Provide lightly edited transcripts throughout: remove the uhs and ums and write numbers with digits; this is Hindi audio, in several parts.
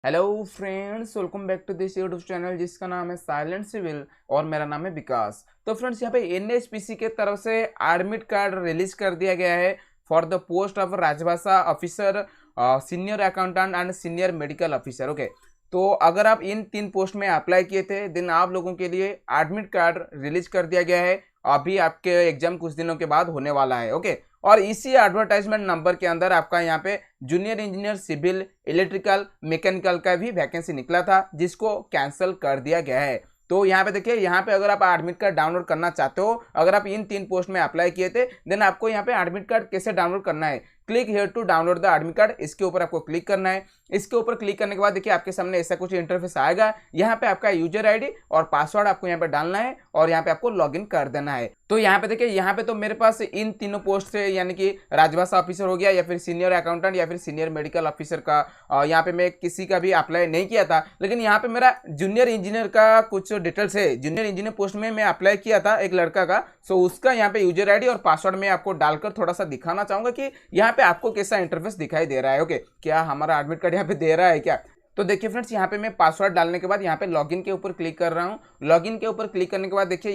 Hello friends, welcome back to this YouTube channel जिसका नाम है साइलेंट सिविल और मेरा नाम है विकास। तो फ्रेंड्स, यहाँ पे एनएचपीसी के तरफ से एडमिट कार्ड रिलीज कर दिया गया है फॉर द पोस्ट ऑफ राजभाषा officer, senior accountant and senior medical officer. Okay, तो अगर आप इन 3 पोस्ट में अप्लाई किए थे देन आप लोगों के लिए एडमिट कार्ड रिलीज कर दिया गया है। अभी आपके एग्जाम कुछ दिनों के बाद होने वाला है। ओके, और इसी एडवर्टाइजमेंट नंबर के अंदर आपका यहाँ पे junior engineer civil, electrical, mechanical का भी वैकेंसी निकला था जिसको कैंसिल कर दिया गया है। तो यहाँ पे देखिए, यहाँ पे अगर आप एडमिट कार्ड डाउनलोड करना चाहते हो, अगर आप इन 3 पोस्ट में अप्लाई किए थे देन आपको यहाँ पे एडमिट कार्ड कैसे डाउनलोड करना है, click here to download the admit card, इसके ऊपर आपको क्लिक करना है। इसके ऊपर क्लिक करने के बाद देखिए आपके सामने ऐसा कुछ इंटरफेस आएगा। यहाँ पे आपका यूजर आईडी और पासवर्ड आपको यहाँ पे डालना है और यहाँ पे आपको लॉगिन कर देना है। तो यहाँ पे देखिए, यहाँ पे तो मेरे पास इन तीनों पोस्ट से यानी कि राजभाषा ऑफिसर हो गया या फिर सीनियर अकाउंटेंट या फिर सीनियर मेडिकल ऑफिसर का, यहाँ पे मैं किसी का भी अप्लाई नहीं किया था, लेकिन यहाँ पे मेरा जूनियर इंजीनियर का कुछ डिटेल्स है। जूनियर इंजीनियर पोस्ट में मैं अप्लाई किया था एक लड़का का, सो उसका यहाँ पे यूजर आईडी और पासवर्ड में आपको डालकर थोड़ा सा दिखाना चाहूंगा कि यहाँ पे आपको कैसा इंटरफेस दिखाई दे रहा है। ओके, क्या हमारा एडमिट कार्ड यहाँ पे दे रहा है क्या? तो देखिए फ्रेंड्स, यहाँ पे मैं पासवर्ड डालने के बाद यहाँ पे लॉगिन के ऊपर क्लिक कर रहा हूँ। लॉगिन के ऊपर क्लिक करने के बाद देखिए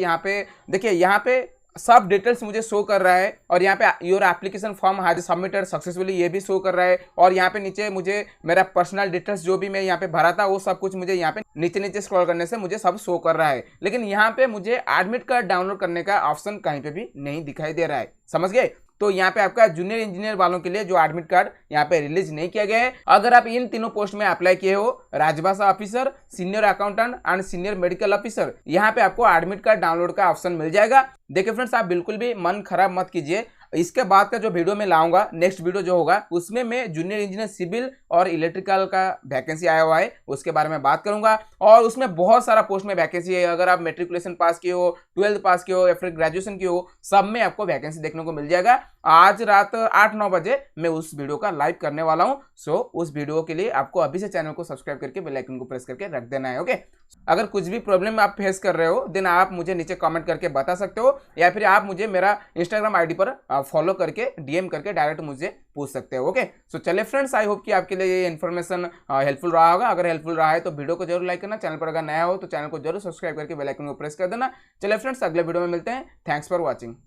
यहाँ पे सब डिटेल्स मुझे शो कर रहा है और यहाँ पे your application form has submitted successfully ये भी शो कर रहा है। और यहाँ पे नीचे मुझे मेरा पर्सनल डिटेल्स जो भी मैं यहाँ पे भरा था वो सब कुछ मुझे यहाँ पे नीचे नीचे स्क्रॉल करने से मुझे सब शो कर रहा है, लेकिन यहाँ पे मुझे एडमिट कार्ड डाउनलोड करने का ऑप्शन कहीं पे भी नहीं दिखाई दे रहा है। समझ गए? तो यहाँ पे आपका जूनियर इंजीनियर वालों के लिए जो एडमिट कार्ड यहाँ पे रिलीज नहीं किया गया है, अगर आप इन तीनों पोस्ट में अप्लाई किए हो, राजभाषा officer, senior accountant and senior medical officer, यहाँ पे आपको एडमिट कार्ड डाउनलोड का ऑप्शन मिल जाएगा। देखिए फ्रेंड्स, आप बिल्कुल भी मन खराब मत कीजिए। इसके बाद का जो वीडियो मैं लाऊंगा, नेक्स्ट वीडियो जो होगा उसमें मैं जूनियर इंजीनियर सिविल और इलेक्ट्रिकल का वैकेंसी आया हुआ है उसके बारे में बात करूंगा। और उसमें बहुत सारा पोस्ट में वैकेंसी है। अगर आप मेट्रिकुलेशन पास किए हो, 12th पास किए हो या फिर ग्रेजुएशन किए हो, सब में आपको वैकेंसी देखने को मिल जाएगा। आज रात 8-9 बजे मैं उस वीडियो का लाइव करने वाला हूं। सो उस वीडियो के लिए आपको अभी से चैनल को सब्सक्राइब करके बेल आइकन को प्रेस करके रख देना है। ओके, अगर कुछ भी प्रॉब्लम आप फेस कर रहे हो देन आप मुझे नीचे कमेंट करके बता सकते हो या फिर आप मुझे मेरा इंस्टाग्राम आईडी पर फॉलो करके डीएम करके डायरेक्ट मुझे पूछ सकते हो। ओके, सो चलिए फ्रेंड्स, आई होप कि आपके लिए ये इन्फॉर्मेशन हेल्पफुल रहा होगा। अगर हेल्पफुल रहा है तो वीडियो को जरूर लाइक करना, चैनल पर अगर नया हो तो चैनल को जरूर सब्सक्राइब करके बेल आइकन को प्रेस कर देना। चलिए फ्रेंड्स, अगले वीडियो में मिलते हैं। Thanks for watching.